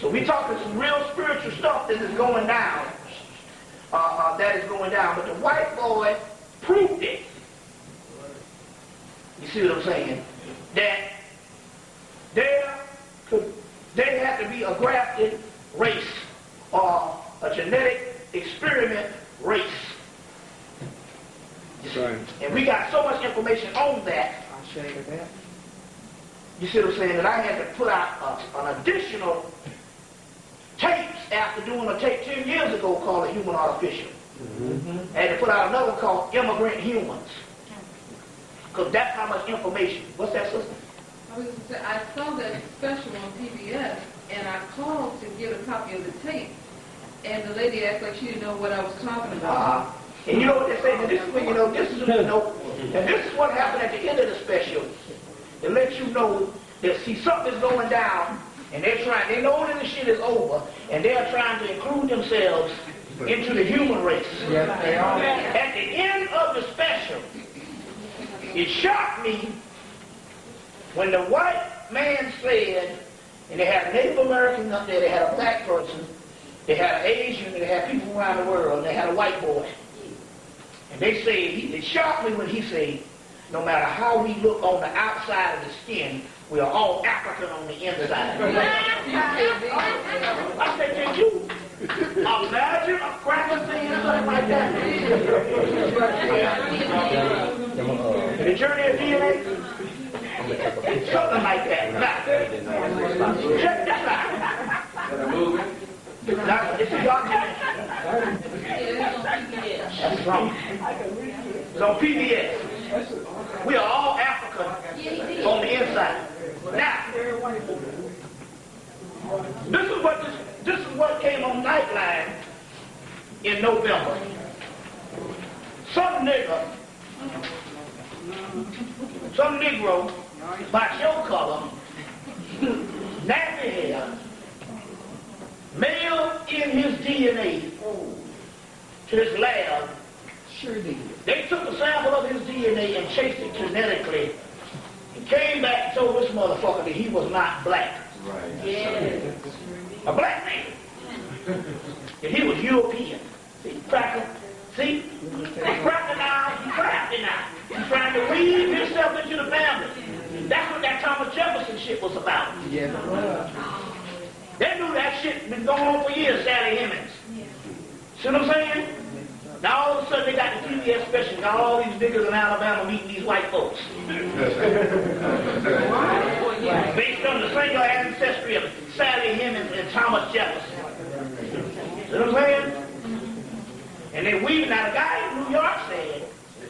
So we talking some real spiritual stuff that is going down. That is going down. But the white boy proved it. You see what I'm saying? That they had to be a grafted race or a genetic experiment race. Right. And we got so much information on that. I'll show you that. You see what I'm saying? That I had to put out an additional tapes after doing a tape 10 years ago called A Human Artificial. I had to put out another called Immigrant Humans. Because that's how much information. What's that, sister? I saw that special on PBS, and I called to get a copy of the tape, and the lady acted like she didn't know what I was talking about. And you know what they say? Now, this is when you know, this is when you know, and this is what happened at the end of the special. It lets you know that, see, something's going down, and they know that the shit is over, and they're trying to include themselves into the human race. Yes, they are. At the end of the special, it shocked me when the white man said, and they had a Native American up there, they had a black person, they had an Asian, they had people around the world, and they had a white boy. And they said, it shocked me when he said, no matter how we look on the outside of the skin, we are all African on the inside. I said, can you imagine a cracker saying something like that? The journey of DNA? Something like that. Now, check this out. Now, it's a documentary. That's wrong. It's on PBS. We are all African on the inside. Now, this is what came on Nightline in November. Some Negro, by your color, nappy hair, mailed in his DNA to this lab. Sure did. They took a sample of his DNA and chased it genetically and came back and told this motherfucker that he was not black. Right. Yes. A black man. And he was European. See, cracker. See? He's cracking now. He's crafting now. He's trying to weave himself into the family. That's what that Thomas Jefferson shit was about. Yes, it was. They knew that shit been going on for years, Sally Hemings. See what I'm saying? Now all of a sudden they got the PBS special, got all these niggas in Alabama meeting these white folks. Based on the single ancestry of Sally Hemmitt and Thomas Jefferson. See what I'm saying? And then now the guy in New York said,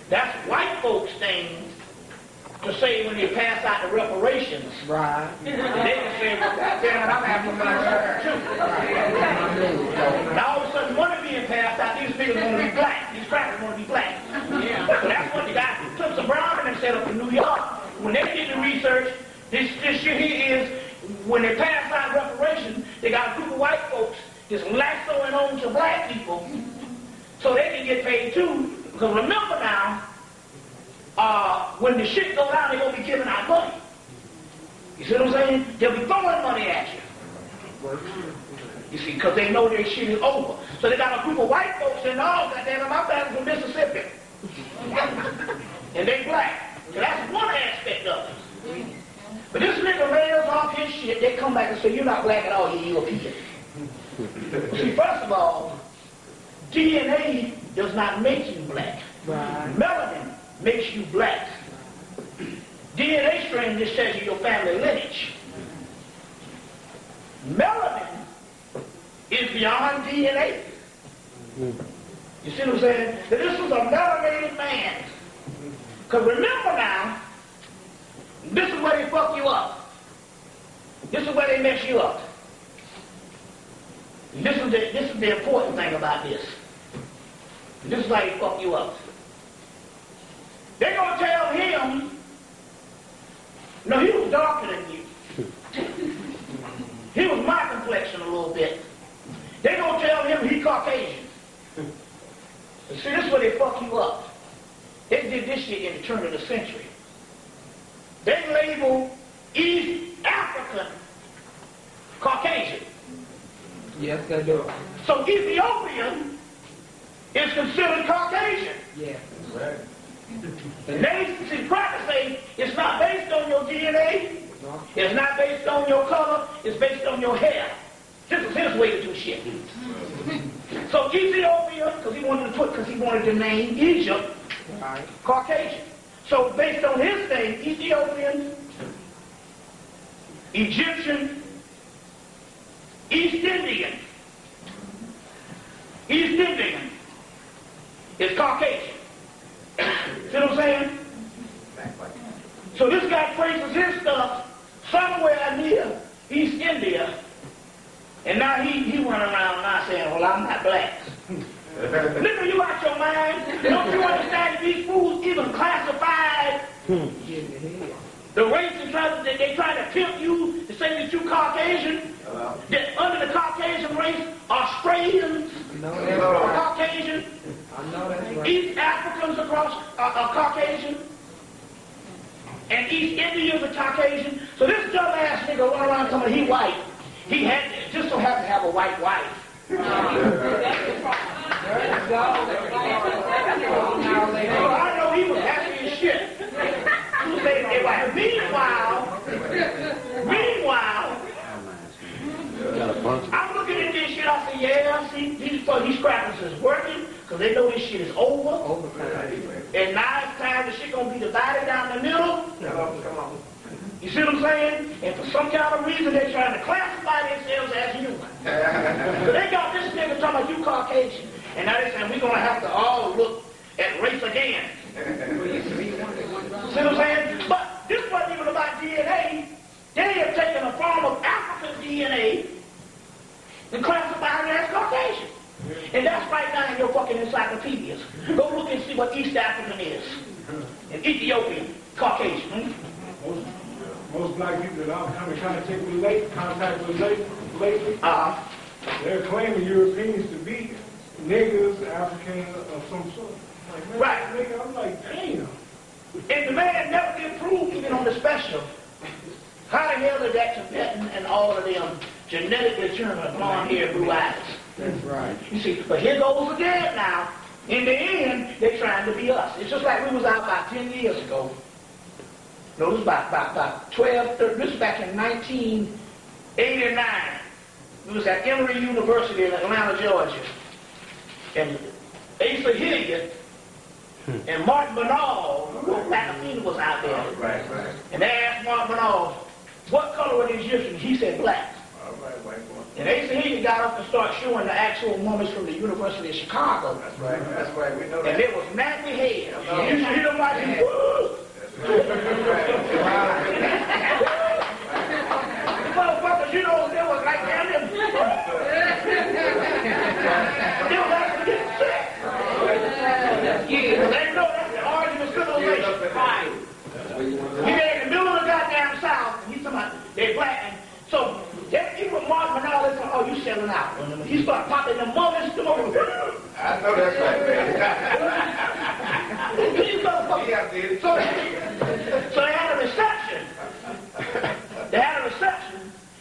that's white folks' thing to say when they pass out the reparations. Right. They can say, well, goddamn, I'm having my share too. Now all of a sudden money being passed out, these niggas want to be black. These crackers want to be black. So that's what the guy took some brown and set up in New York. When they did the research, this shit here is, when they pass out reparations, they got a group of white folks just lassoing on to black people so they can get paid too. Because remember now, when the shit go down, they're going to be giving out money. You see what I'm saying? They'll be throwing money at you. You see, because they know their shit is over. So they got a group of white folks saying, oh, goddamn, my family's from Mississippi. And they black. So that's one aspect of it. But this nigga rails off his shit, they come back and say, you're not black at all, you're European. See, first of all, DNA does not make you black. Right. Melanin makes you black. DNA strain just tells you your family lineage. Melanin is beyond DNA. You see what I'm saying? That this was a melanated man. Because remember now, this is where they fuck you up. This is where they mess you up. This is the important thing about this. This is how they fuck you up. They're going to tell him, no, he was darker than you. He was my complexion a little bit. They're going to tell him he Caucasian. And see, this is where they fuck you up. They did this shit in the turn of the century. They label East African Caucasian. Yes, they do. So Ethiopian is considered Caucasian. Yes. Right. And they see practice say it's not based on your DNA, it's not based on your color, it's based on your hair. This is his way to do shit. So Ethiopia, because he wanted to name Egypt Caucasian. So based on his thing, Ethiopian, Egyptian, East Indian is Caucasian. See what I'm saying? So this guy traces his stuff somewhere near East India, and now he running around now saying, well, I'm not black. Nigga, you out your mind? Don't you understand these fools even classified the race and they try to pimp you to say that you Caucasian? That under the Caucasian race, Australians are Caucasian. I know that's right. East Africans across are Caucasian. And East Indians are Caucasian. So this dumbass nigga run around telling he white. He just so happened to have a white wife. I know he was happy as shit. Meanwhile, I'm looking at this shit, I say, yeah, see, these crackers is working, because they know this shit is over. And now it's time the shit gonna be divided down the middle. You see what I'm saying? And for some kind of reason, they're trying to classify themselves as human. So they got this nigga talking about you Caucasian. And now they're saying we're gonna have to all look at race again. See what I'm saying? But this wasn't even about DNA. They have taken a form of African DNA and classified it as Caucasian. And that's right now in your fucking encyclopedias. Go look and see what East African is. And Ethiopian, Caucasian. Most black people that I'm having contact with lately, they're claiming Europeans to be niggas, African of some sort. Like, man, Right. Nigga, I'm like, damn. And the man never did prove, even on the special, how the hell is that Tibetan and all of them genetically determined blonde hair, blue eyes? That's right. You see, but here goes again now. In the end, they're trying to be us. It's just like we was out about 10 years ago. No, this was about 12, 13, this was back in 1989. We was at Emory University in Atlanta, Georgia. And Asa Hilliard and Martin Bernal, Afrikan was out there. Right. And they asked Martin Bernal, what color were the Egyptians? He said black. All right, white boy. And Asa Hilliard got up and started showing the actual mummies from the University of Chicago. That's right, we know that. And it was nappy head. You should hear them like this. Woo! Motherfuckers, you know, they was like damn them. They was actually getting sick. They know that's the origin of civilization. Right. He got in the middle of the goddamn South, and he's talking about they're black. And so, even Martin and all this, oh, you selling out. He started popping them mummies, come over. I know that's right, man. These motherfuckers. Yeah, I did. So they had a reception.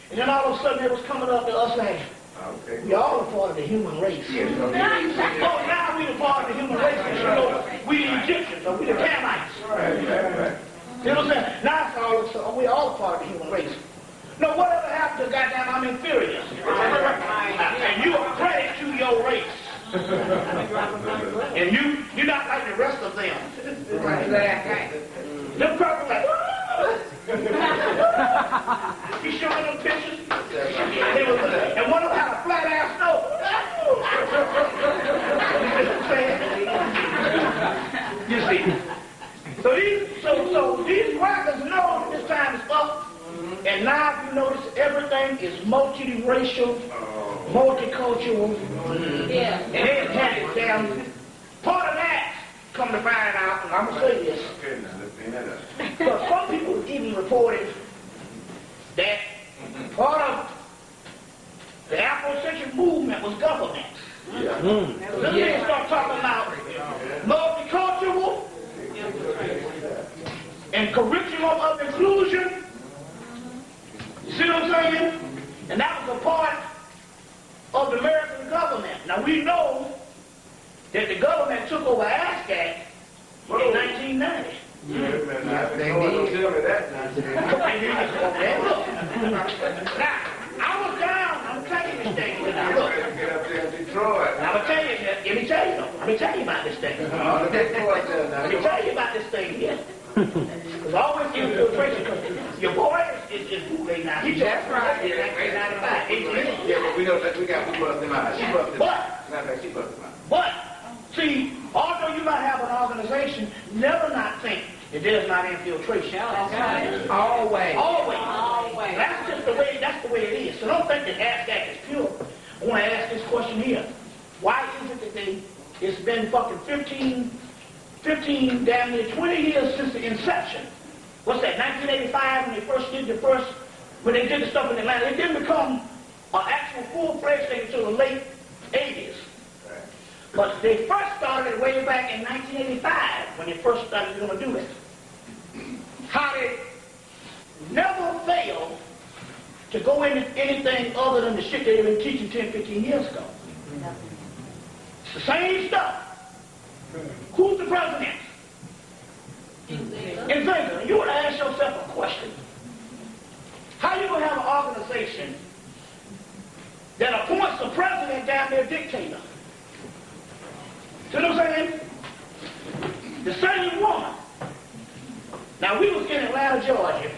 And then all of a sudden they was coming up to us saying, Okay. we all are part of the human race. Yes, Oh, now we are part of the human race. You know, we the Egyptians, or we the Canaanites. Right. You know what I'm saying? Now it's all, so we all a part of the human race. No, whatever happened to goddamn I'm inferior. And you are credit to your race. And you're not like the rest of them. Exactly. Them purple like, you showing them pictures? And one of them had a flat ass nose. You see? So these workers know this time is up. And now if you notice everything is multiracial, multicultural. Yeah. And they had it down. Part of that, come to find out, and I'm going to say this. Okay, now let's clean that up. But some people even reported that part of the Afrocentric movement was government. Yeah. Then they start talking about multicultural and curriculum of inclusion. You see what I'm saying? And that was a part of the American government. Now we know that the government took over ASCAC in 1990. Yeah, man, don't tell me that now. Now, I was down, I'm telling you this thing. Now, look, Get up there in Detroit. I'm going to tell you, let me tell you about this thing. Oh, let's go out there now. Let me tell you about this thing here. There's always infiltration because your boy is bootleg now. He just right in 1995, 18. Yeah, but we know that we got to bust them out. She busted them out. Not that she busted them out. But, see, although you might have an organization, never not think that there's not infiltration. Always. Always. That's just the way, that's the way it is. So don't think that ASCAC is pure. I want to ask this question here. Why is it that it's been fucking 15, damn near 20 years since the inception? What's that, 1985 when they first did when they did the stuff in Atlanta? It didn't become an actual full-fledged thing until the late 80s. But they first started it way back in 1985 when they first started going to do it. How they never failed to go into anything other than the shit they've been teaching 10, 15 years ago. It's the same stuff. Who's the president? In Vegas, you want to ask yourself a question. How you going to have an organization that appoints the president down there dictator? See what I'm saying? The same woman. Now, we was in Atlanta, Georgia,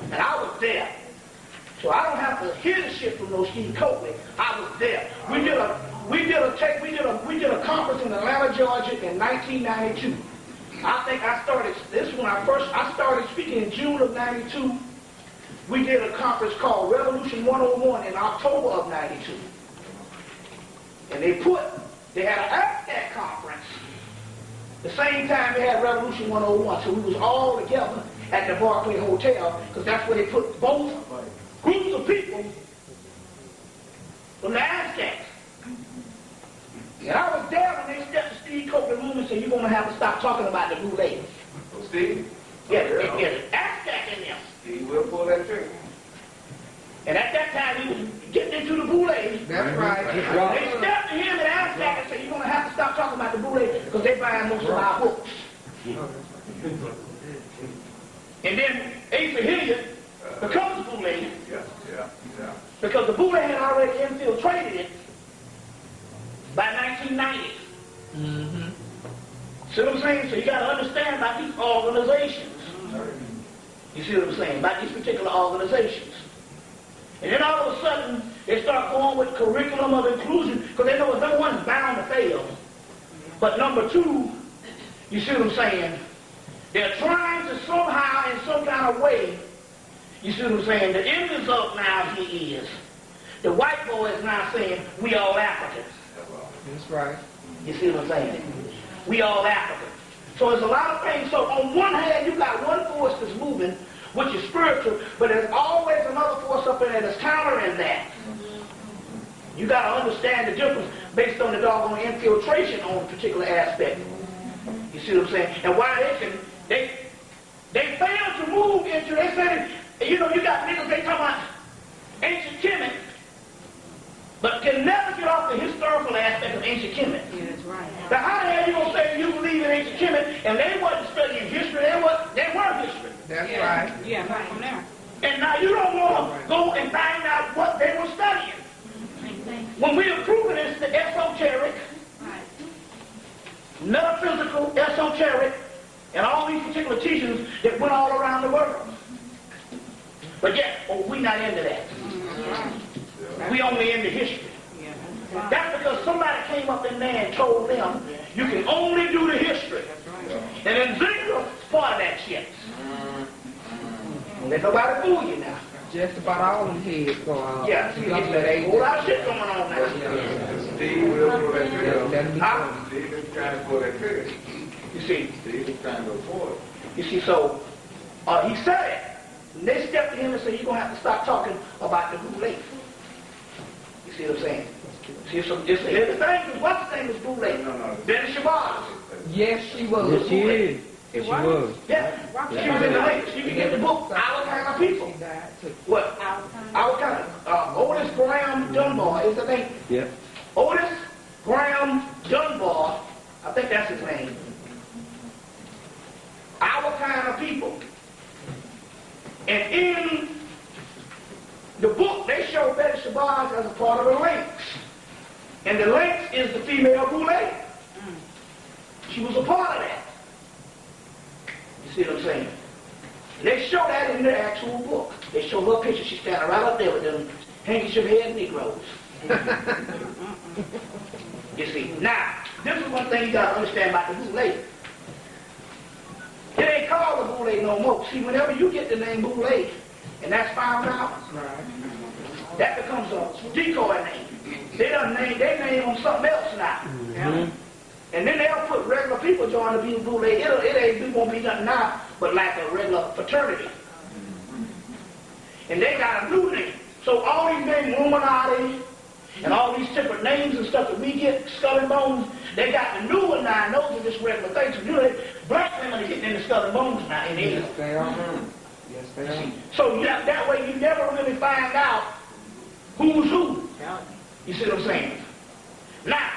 and I was there. So I don't have to hear the shit from no Steve Coakley. I was there. We did a conference in Atlanta, Georgia in 1992. I think I started speaking in June of 92. We did a conference called Revolution 101 in October of 92. And they had an ASCAC conference the same time they had Revolution 101. So we was all together at the Barclay Hotel because that's where they put both groups of people from the ASCAC. And I was there when they stepped to Steve Coakley room and said, you're going to have to stop talking about the blue lady. Oh, Steve? Yeah, ASCAC in there. Steve will pull that trigger. And at that time, he was getting into the boule. That's right. They stepped to him and asked back and said, you're going to have to stop talking about the boule because they're buying most of our books. And then Asa Hilliard becomes boule Yeah. because the boule had already infiltrated it by 1990. See what I'm saying? So you got to understand about these organizations. You see what I'm saying? About these particular organizations. And then all of a sudden, they start going with curriculum of inclusion because they know no one's bound to fail. But number two, you see what I'm saying? They're trying to somehow, in some kind of way, you see what I'm saying? The end result now here is the white boy is now saying, we all Africans. That's right. You see what I'm saying? We all Africans. So there's a lot of things. So on one hand, you got one force that's moving, which is spiritual, but there's always another force up in there that's countering that. You got to understand the difference based on the doggone infiltration on a particular aspect. You see what I'm saying? And why they fail to move into, they say, you know, you got niggas, they talking about ancient Kemet, but can never get off the historical aspect of ancient Kemet. Yeah, that's right. Now, how the hell you going to say you believe in ancient Kemet and they wasn't studying history, they were history. That's right. Yeah, right from there. And now you don't want to go and find out what they were studying. When we are proving it's the esoteric, metaphysical, esoteric, and all these particular teachings that went all around the world. But yet, we're not into that. We only into history. That's because somebody came up in there and told them, you can only do the history. And then Ziegler's part of that shit. Don't let nobody fool you now. Just about all them heads go on. Yeah, see, there's a whole lot of shit going on now. Steve will pull that trigger. Huh? Steve is trying to pull that trigger. You see? Steve is trying to afford it. You see, so he said it. And they stepped to him and said, you're going to have to stop talking about the Boule. You see what I'm saying? See, so here's the thing. What's the name is Boule? Betty Shabazz. Yes, she was. Yes, she is. Yes, she was. Yeah. She was in the lakes. You can get the book, Our Kind of People. What? Our Kind of. Otis Graham Dunbar is the name. Yep. Otis Graham Dunbar. I think that's his name. Our Kind of People. And in the book, they show Betty Shabazz as a part of the Lynx. And the Lynx is the female Boule. She was a part of that. You see what I'm saying? They show that in the actual book. They show her picture. She's standing right up there with them handkerchief-head Negroes. You see. Now, this is one thing you got to understand about the Boule. It ain't called the Boule no more. See, whenever you get the name Boule, and that's found out, that becomes a decoy name. They name them something else now. And then they'll put regular people join the Boule. It won't be nothing now but like a regular fraternity. And they got a new name. So all these names, Illuminati, and all these different names and stuff that we get, Skull and Bones, they got the new one now, and those are just regular things. So, you know, black women are getting into Skull and Bones now in England. Yes, they are. Yes, they are. So that way you never really find out who's who. You see what I'm saying? Now,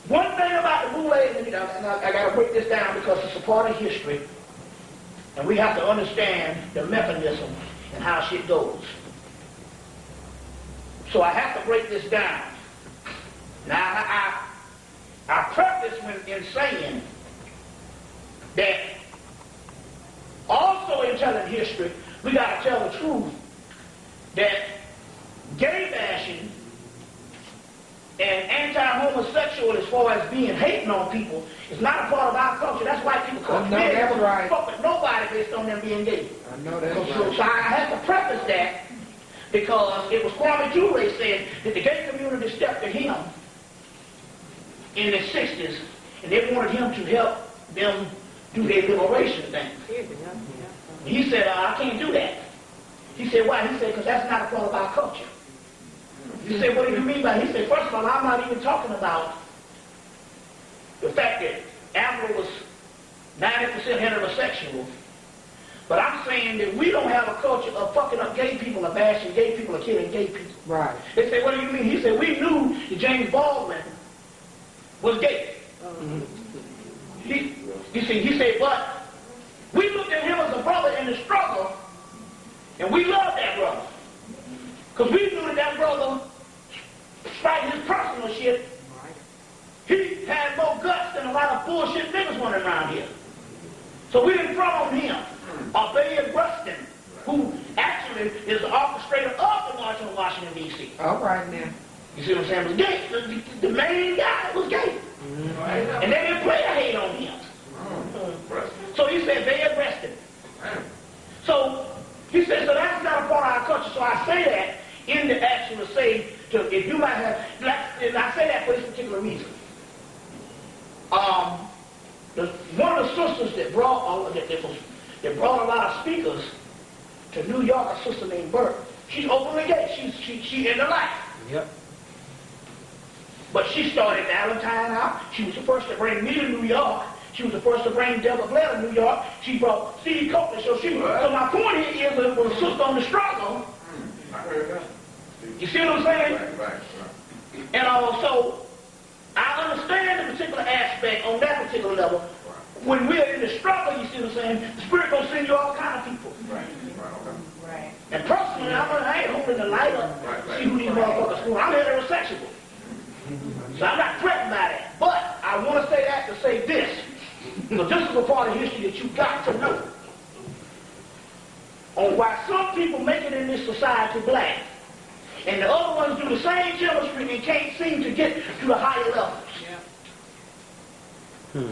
one thing about the Boule, and I got to break this down because it's a part of history, and we have to understand the mechanism and how shit goes. So I have to break this down. Now, I preface in saying that also in telling history, we got to tell the truth that gay bashing and anti-homosexual as far as being hating on people is not a part of our culture. That's why people call that's right. Fuck with nobody based on them being gay. I know that's right. So I have to preface that because it was Kwame Ture said that the gay community stepped to him in the 60s and they wanted him to help them do their liberation thing. He said, I can't do that. He said, why? He said, because that's not a part of our culture. He said, what do you mean by that? He said, first of all, I'm not even talking about the fact that Afro was 90% heterosexual, but I'm saying that we don't have a culture of fucking up gay people or bashing gay people or killing gay people. Right. They said, what do you mean? He said, we knew that James Baldwin was gay. He said, but we looked at him as a brother in the struggle, and we loved that brother. Because we knew that brother, despite his personal shit, He had more guts than a lot of bullshit niggas running around here. So we didn't front on him. Bayard Rustin, who actually is the orchestrator of the March on Washington, D.C. All right now. You see what I'm saying? Was gay. The main guy was gay. And they didn't play a hate on him. So he said, Bayard Rustin. So he said, so that's not a part of our culture. So I say that in the actual say, to, if you might have, and I say that for this particular reason. One of the sisters that brought that brought a lot of speakers to New York, a sister named Burt. She's openly gay. She in the life. Yep. But she started Valentine out. She was the first to bring me to New York. She was the first to bring Deborah Blair to New York. She brought Steve Copeland. So my point here is that for a sister on the struggle, I heard that. you see what I'm saying? Right. And also, I understand the particular aspect on that particular level. When we're in the struggle, you see what I'm saying? The Spirit gonna send you all kind of people. Right. And personally, I ain't holding the light up to see who these motherfuckers are. I'm heterosexual. So I'm not threatened by that. But I want to say that to say this. Because this is a part of history that you got to know. On why some people make it in this society black, and the other ones do the same chemistry and can't seem to get to the higher levels. Hmm.